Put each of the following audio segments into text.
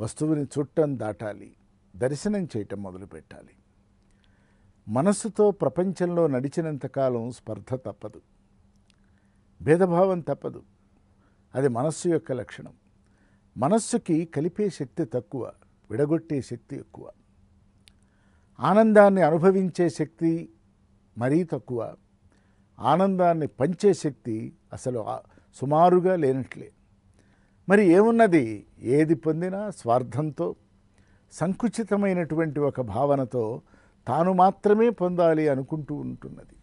వస్తువుని చుట్టం దాటాలి, దర్శనం చేయటం మొదలుపెట్టాలి. మనస్సుతో ప్రపంచంలో నడిచినంతకాలం స్పర్ధ తప్పదు, భేదభావం తప్పదు. అది మనస్సు యొక్క లక్షణం. మనస్సుకి కలిపే శక్తి తక్కువ, విడగొట్టే శక్తి ఎక్కువ. ఆనందాన్ని అనుభవించే శక్తి మరీ తక్కువ, ఆనందాన్ని పంచే శక్తి అసలు సుమారుగా లేనట్లే. మరి ఏమున్నది? ఏది పొందినా స్వార్థంతో, సంకుచితమైనటువంటి ఒక భావనతో తాను మాత్రమే పొందాలి అనుకుంటూ ఉంటున్నది.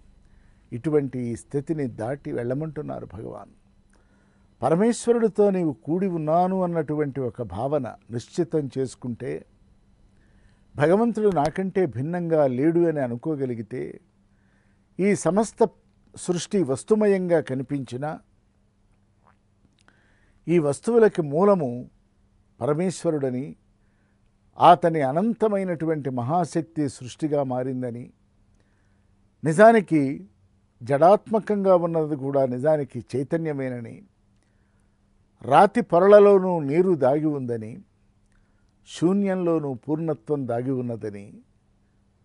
ఇటువంటి స్థితిని దాటి వెళ్ళమంటున్నారు భగవాన్. పరమేశ్వరుడితో నీవు కూడి ఉన్నాను అన్నటువంటి ఒక భావన నిశ్చితం చేసుకుంటే, భగవంతుడు నాకంటే భిన్నంగా లేడు అని అనుకోగలిగితే, ఈ సమస్త సృష్టి వస్తుమయంగా కనిపించినా ఈ వస్తువులకి మూలము పరమేశ్వరుడని, అతని అనంతమైనటువంటి మహాశక్తి సృష్టిగా మారిందని, నిజానికి జడాత్మకంగా ఉన్నది కూడా నిజానికి చైతన్యమేనని, రాతి పొరలలోనూ నీరు దాగి ఉందని, శూన్యంలోనూ పూర్ణత్వం దాగి ఉన్నదని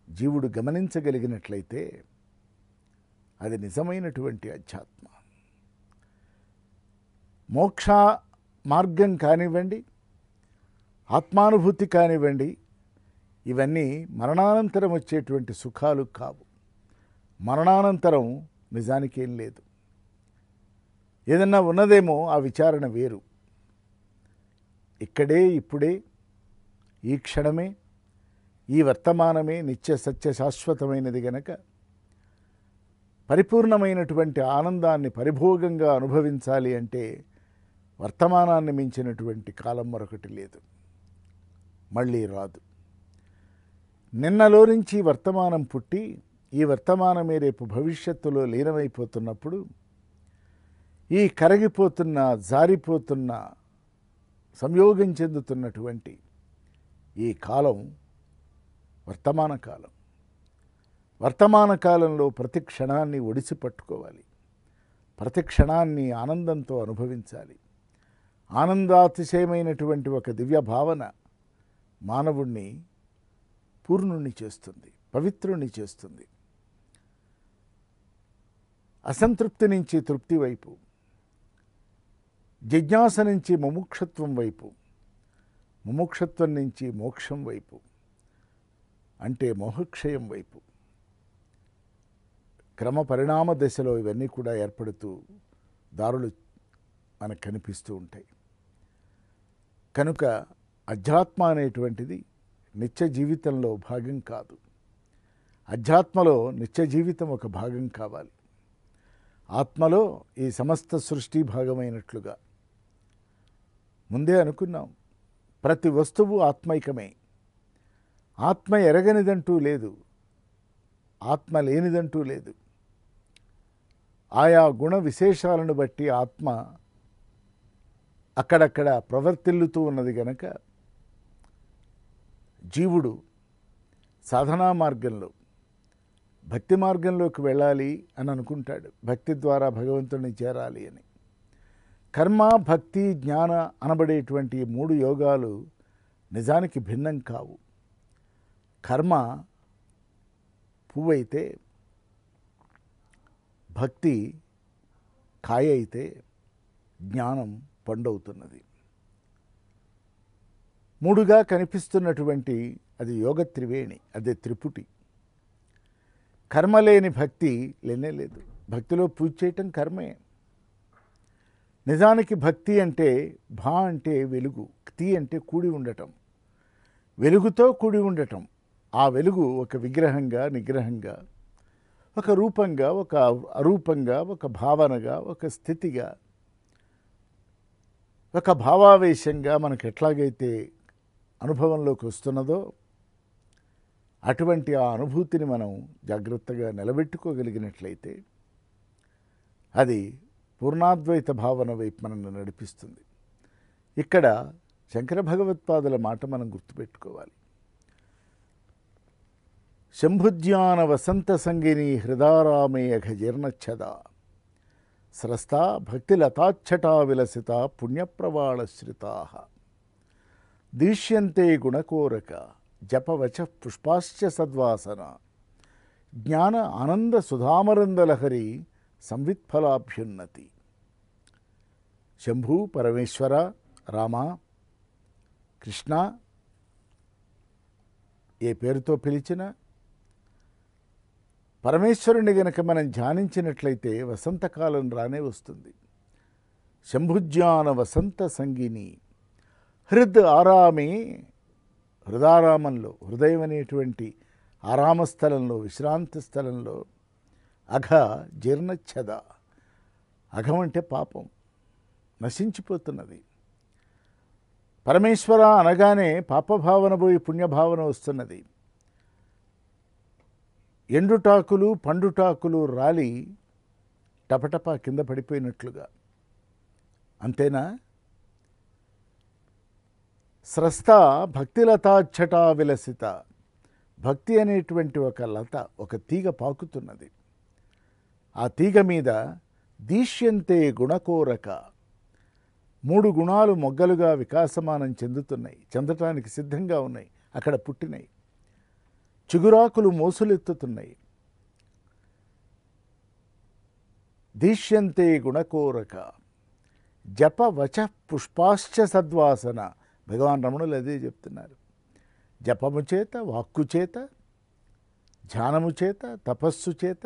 జీవుడు గమనించగలిగినట్లయితే అది నిజమైనటువంటి అధ్యాత్మ. మోక్ష మార్గం కానివ్వండి, ఆత్మానుభూతి కానివ్వండి, ఇవన్నీ మరణానంతరం వచ్చేటువంటి సుఖాలు కావు. మరణానంతరం నిజానికి ఏం లేదు. ఏదన్నా ఉన్నదేమో ఆ విచారణ వేరు. ఇక్కడే ఇప్పుడే ఈ క్షణమే ఈ వర్తమానమే నిత్య సత్య శాశ్వతమైనది గనక పరిపూర్ణమైనటువంటి ఆనందాన్ని పరిభోగంగా అనుభవించాలి అంటే వర్తమానాన్ని మించినటువంటి కాలం మరొకటి లేదు, మళ్ళీ రాదు. నిన్నలో నుంచి వర్తమానం పుట్టి ఈ వర్తమానమే రేపు భవిష్యత్తులో లీనమైపోతున్నప్పుడు ఈ కరగిపోతున్న, జారిపోతున్న, సంయోగం చెందుతున్నటువంటి ఈ కాలం వర్తమాన కాలం. వర్తమాన కాలంలో ప్రతి క్షణాన్ని ఒడిసి పట్టుకోవాలి, ప్రతి క్షణాన్ని ఆనందంతో అనుభవించాలి. ఆనందాతిశయమైనటువంటి ఒక దివ్య భావన మానవుణ్ణి పూర్ణుణ్ణి చేస్తుంది, పవిత్రుణ్ణి చేస్తుంది. అసంతృప్తి నుంచి తృప్తి వైపు, జిజ్ఞాస నుంచి ముముక్షత్వం వైపు, ముముక్షత్వం నుంచి మోక్షం వైపు, అంటే మోహక్షయం వైపు క్రమ పరిణామ దశలో ఇవన్నీ కూడా ఏర్పడుతూ దారులు మనకు కనిపిస్తూ ఉంటాయి. కనుక అధ్యాత్మ అనేటువంటిది నిత్య జీవితంలో భాగం కాదు. అధ్యాత్మలో నిత్య జీవితం ఒక భాగం కావాలి. ఆత్మలో ఈ సమస్త సృష్టి భాగమైనట్లుగా ముందే అనుకున్నాం. ప్రతి వస్తువు ఆత్మైకమే. ఆత్మ ఎరగనిదంటూ లేదు, ఆత్మ లేనిదంటూ లేదు. ఆయా గుణ విశేషాలను బట్టి ఆత్మ అక్కడక్కడ ప్రవర్తిల్లుతూ ఉన్నది గనక జీవుడు సాధనా మార్గంలో, భక్తి మార్గంలోకి వెళ్ళాలి అని అనుకుంటాడు. భక్తి ద్వారా భగవంతుని చేరాలి అని. కర్మ, భక్తి, జ్ఞాన అనబడేటువంటి మూడు యోగాలు నిజానికి భిన్నం కావు. కర్మ పువ్వైతే, భక్తి కాయ అయితే, జ్ఞానం పండవుతున్నది. మూడుగా కనిపిస్తున్నటువంటి అది యోగ త్రివేణి, అదే త్రిపుటి. కర్మ లేని భక్తి లేనే లేదు. భక్తిలో పూజ చేయటం కర్మే. నిజానికి భక్తి అంటే భా అంటే వెలుగు, తి అంటే కూడి ఉండటం, వెలుగుతో కూడి ఉండటం. ఆ వెలుగు ఒక విగ్రహంగా, నిగ్రహంగా, ఒక రూపంగా, ఒక అరూపంగా, ఒక భావనగా, ఒక స్థితిగా, ఒక భావావేశంగా మనకు ఎట్లాగైతే అనుభవంలోకి వస్తున్నదో అటువంటి ఆ అనుభూతిని మనం జాగ్రత్తగా నిలబెట్టుకోగలిగినట్లయితే అది పూర్ణాద్వైత భావన వైపు మనల్ని నడిపిస్తుంది. ఇక్కడ శంకర భగవత్పాదుల మాట మనం గుర్తుపెట్టుకోవాలి. శంభుజ్ఞాన వసంత సంగిని హృదారామేఘ జీర్ణచ్ఛద స్రస్తా భక్తిలతాచ్చటా విలసిత పుణ్యప్రవాళశ్రితా దీష్యంతే గుణకోరక జపవచ పుష్పాశ్చ సద్వాసన జ్ఞాన ఆనంద సుధామరందలహరి సంవిత్ఫలాభ్యున్నతి. శంభూ, పరమేశ్వర, రామ, కృష్ణ ఏ పేరుతో పిలిచినా పరమేశ్వరుని గనక మనం ధ్యానించినట్లయితే వసంతకాలం రానే వస్తుంది. శంభుజ్ఞాన వసంత సంగిని హృద్ ఆరామే, హృదారామంలో, హృదయం అనేటువంటి ఆరామస్థలంలో, విశ్రాంతి స్థలంలో అఘ జీర్ణచ్ఛద. అఘం అంటే పాపం, నశించిపోతున్నది. పరమేశ్వర అనగానే పాపభావన పోయి పుణ్యభావన వస్తున్నది. ఎండుటాకులు పండుటాకులు రాలి టపటపా కింద పడిపోయినట్లుగా. అంతేనా? స్రస్త భక్తిలతాచ్చటా విలసిత. భక్తి అనేటువంటి ఒక లత, ఒక తీగ పాకుతున్నది. ఆ తీగ మీద దీష్యంతే గుణకోరక, 3 గుణాలు మొగ్గలుగా వికాసమానం చెందుతున్నాయి, చెందటానికి సిద్ధంగా ఉన్నాయి, అక్కడ పుట్టినాయి. చిగురాకులు మోసులెత్తుతున్నాయి. దీష్యంతే గుణకోరక జప వచ పుష్పాశ్చ సద్వాసన. భగవాన్ రమణులు అదే చెప్తున్నారు. జపము చేత, వాక్కు చేత, ధ్యానము చేత, తపస్సు చేత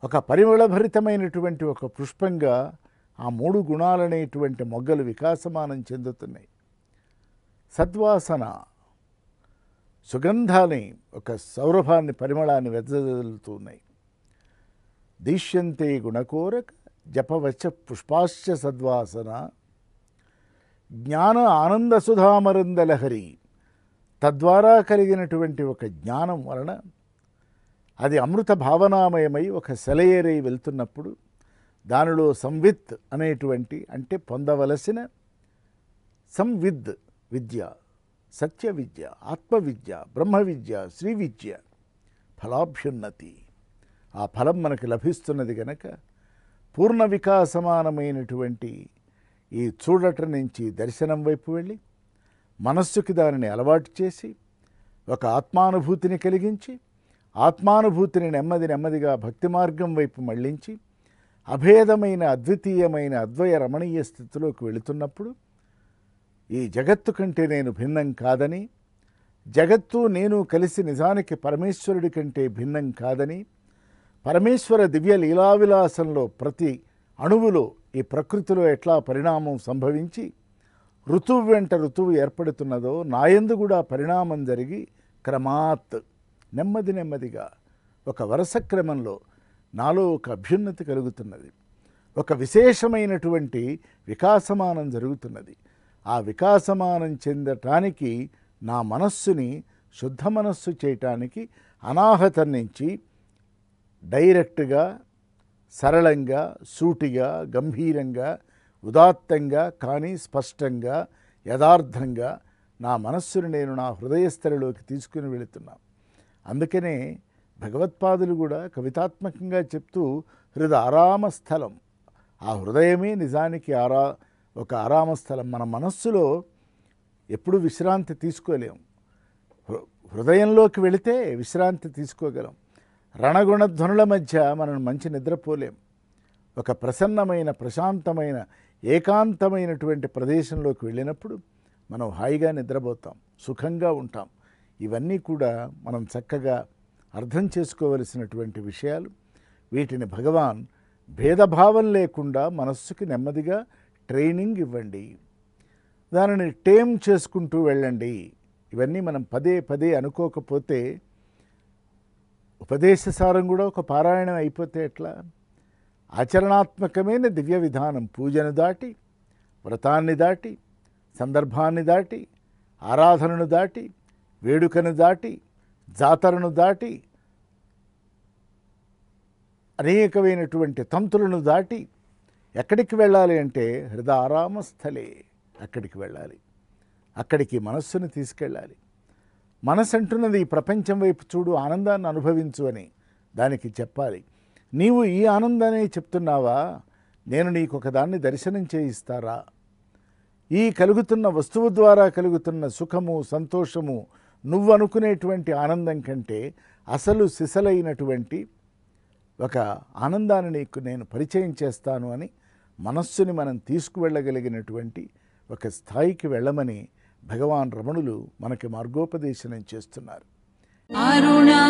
ఒక పరిమళభరితమైనటువంటి ఒక పుష్పంగా ఆ 3 గుణాలనేటువంటి మొగ్గలు వికాసమానం చెందుతున్నాయి. సద్వాసన సుగంధాన్ని, ఒక సౌరభాన్ని, పరిమళాన్ని వెదజల్లుతున్నాయి. దీష్యంతే గుణకోరక జపవచ పుష్పాశ్చ సద్వాసన జ్ఞాన ఆనంద సుధామరందలహరి. తద్వారా కలిగినటువంటి ఒక జ్ఞానం వలన అది అమృత భావనామయమై ఒక సెలయేరై వెళ్తున్నప్పుడు దానిలో సంవిత్ అనేటువంటి, అంటే పొందవలసిన, సంవిద్ విద్య, సత్య విద్య, ఆత్మవిద్య, బ్రహ్మ విద్య, శ్రీ విద్య, ఫలాభ్యున్నతి. ఆ ఫలం మనకు లభిస్తున్నది కనుక పూర్ణ వికాసమానమైనటువంటి ఈ చూడటం నుంచి దర్శనం వైపు వెళ్ళి మనస్సుకి దానిని అలవాటు చేసి ఒక ఆత్మానుభూతిని కలిగించి ఆత్మానుభూతిని నెమ్మదిగా భక్తి మార్గం వైపు మళ్లించి అభేదమైన, అద్వితీయమైన, అద్వయ రమణీయ స్థితిలోకి వెళుతున్నప్పుడు ఈ జగత్తు కంటే నేను భిన్నం కాదని, జగత్తు నేను కలిసి నిజానికి పరమేశ్వరుడి కంటే భిన్నం కాదని, పరమేశ్వర దివ్య లీలావిలాసంలో ప్రతి అణువులో ఈ ప్రకృతిలో ఎట్లా పరిణామం సంభవించి ఋతువు వెంట ఋతువు ఏర్పడుతున్నదో నాయందు కూడా పరిణామం జరిగి క్రమాత్ నెమ్మదిగా ఒక వరుస క్రమంలో నాలో ఒక అభ్యున్నతి కలుగుతున్నది, ఒక విశేషమైనటువంటి వికాసమానం జరుగుతున్నది. ఆ వికాసమానం చెందటానికి నా మనస్సుని శుద్ధ మనస్సు చేయటానికి అనాహతం నుంచి డైరెక్ట్గా, సరళంగా, సూటిగా, గంభీరంగా, ఉదాత్తంగా కానీ స్పష్టంగా, యథార్థంగా నా మనస్సును నేను నా హృదయస్థలిలోకి తీసుకుని వెళుతున్నాను. అందుకనే భగవత్పాదులు కూడా కవితాత్మకంగా చెప్తూ ఆరామ స్థలం, ఆ హృదయమే నిజానికి ఒక ఆరామ స్థలం. మన మనస్సులో ఎప్పుడు విశ్రాంతి తీసుకోలేం, హృదయంలోకి వెళితే విశ్రాంతి తీసుకోగలం. రణగుణధ్వనుల మధ్య మనం మంచి నిద్రపోలేం. ఒక ప్రసన్నమైన, ప్రశాంతమైన, ఏకాంతమైనటువంటి ప్రదేశంలోకి వెళ్ళినప్పుడు మనం హాయిగా నిద్రపోతాం, సుఖంగా ఉంటాం. ఇవన్నీ కూడా మనం చక్కగా అర్థం చేసుకోవలసినటువంటి విషయాలు. వీటిని భగవాన్ భేదభావం లేకుండా మనస్సుకి నెమ్మదిగా ట్రైనింగ్ ఇవ్వండి, దానిని టేమ్ చేసుకుంటూ వెళ్ళండి. ఇవన్నీ మనం పదే అనుకోకపోతే ఉపదేశసారం కూడా ఒక పారాయణం అయిపోతే ఎట్లా? ఆచరణాత్మకమైన దివ్య విధానం పూజను దాటి, వ్రతాన్ని దాటి, సందర్భాన్ని దాటి, ఆరాధనను దాటి, వేడుకను దాటి, జాతరను దాటి, అనేకమైనటువంటి తంతులను దాటి ఎక్కడికి వెళ్ళాలి అంటే హృదయారామస్థలే, అక్కడికి వెళ్ళాలి. అక్కడికి మనస్సును తీసుకెళ్ళాలి. మనసు అంటున్నది ఈ ప్రపంచం వైపు చూడు, ఆనందాన్ని అనుభవించు అని దానికి చెప్పాలి. నీవు ఈ ఆనందాన్ని చెప్తున్నావా? నేను నీకు ఒకదాన్ని దర్శనం చేయిస్తారా? ఈ కలుగుతున్న వస్తువు ద్వారా కలుగుతున్న సుఖము, సంతోషము, నువ్వు అనుకునేటువంటి ఆనందం కంటే అసలు సిసలైనటువంటి ఒక ఆనందాన్ని నీకు నేను పరిచయం చేస్తాను అని మనస్సుని మనం తీసుకువెళ్ళగలిగినటువంటి ఒక స్థాయికి వెళ్ళమని భగవాన్ రమణులు మనకి మార్గోపదేశనం చేస్తున్నారు. అరుణాచల